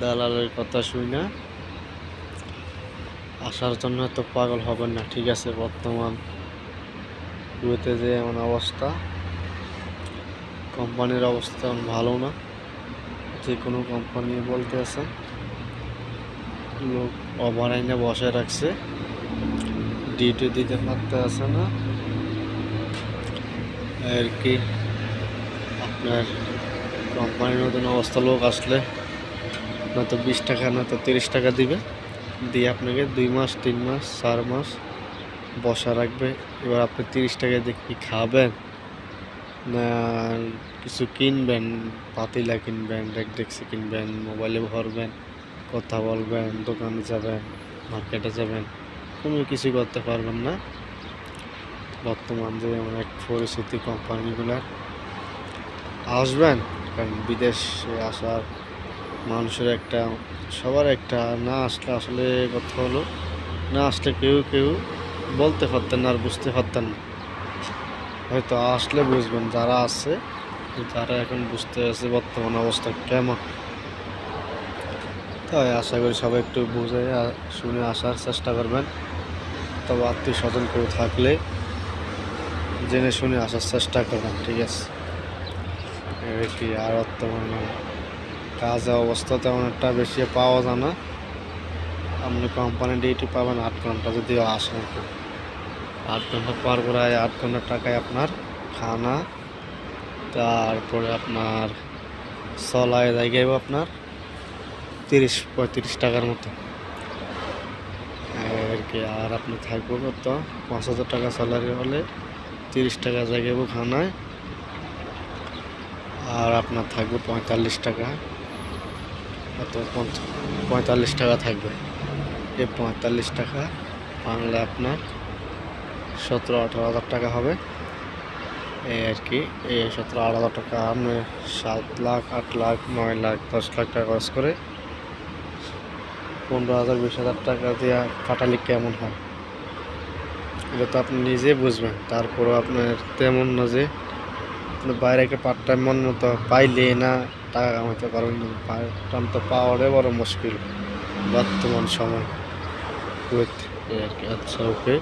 দালালের কথা শুই না আসার জন্য তো পাগল হবেন না। ঠিক আছে, বর্তমান কুয়েতে যে এমন অবস্থা, কোম্পানির অবস্থা ভালো না। যে কোনো কোম্পানি বলতে আছে লোক ওভারলাইনে বসে রাখছে, ডিউটি দিতে পারতে আছে না আর কি। আপনার কোম্পানির নতুন অবস্থা লোক আসলে নয়তো 20 টাকা নয়তো 30 টাকা দিবে, দিয়ে আপনাকে 2 মাস 3 মাস 4 মাস বসা রাখবে। এবার আপনি 30 টাকায় দিয়ে কি খাবেন না কিছু কিনবেন? পাতিলা কিনবেন, ডেকসি কিনবেন, মোবাইলে ভরবেন, কথা বলবেন, দোকানে যাবেন, মার্কেটে যাবেন, কোনো কিছু করতে পারবেন না। বর্তমান যে অনেক পরিস্থিতি কোম্পানিগুলার, আসবেন কারণ বিদেশে আসার মানুষের একটা সবার একটা, না আসলে আসলে কথা হলো না আসলে কেউ বলতে পারতেন না আর বুঝতে পারতেন না। হয়তো আসলে বুঝবেন, যারা আছে তারা এখন বুঝতে আছে বর্তমান অবস্থা কেমন। তাই আশা করি সবাই একটু বুঝে শুনে আসার চেষ্টা করবেন। তবে আত্মীয় স্বজন কেউ থাকলে জেনে শুনে আসার চেষ্টা করবেন। ঠিক আছে, কি আর বর্তমানে কাজের অবস্থা তেমন একটা বেশি পাওয়া যায় না। আপনি কোম্পানি ডিউটি পাবেন 8 ঘন্টা, যদিও আসেন 8 ঘন্টা পর প্রায় 8 ঘন্টা টাকায় আপনার খানা, তারপরে আপনার চলায় জায়গায় আপনার 30-35 টাকার মতো আর কি। আর আপনি থাকবো কত 5,000 টাকা স্যালারি হলে 30 টাকা জায়গায় খানায়, আর আপনার থাকবে 45 টাকা, কত 45 টাকা থাকবে। এই 45 টাকা বাংলা আপনার 17-18 হাজার টাকা হবে এই আর কি। এই 17-18 হাজার টাকা আপনি 7 লাখ 8 লাখ 9 লাখ 10 লাখ টাকা খরচ করে 15,000-20,000 টাকা দিয়ে কাটালে কেমন হয়, এটা তো আপনি নিজে বুঝবেন। তারপরেও আপনার তেমন না যে আপনি বাইরে একটা পার্ট টাইম মন মতো পাইলে না টাকা কামাইতে পারবেন। পার্ট টাইম তো পাওয়াটাই বড় মুশকিল বর্তমান সময় আর কি। আচ্ছা, ওকে।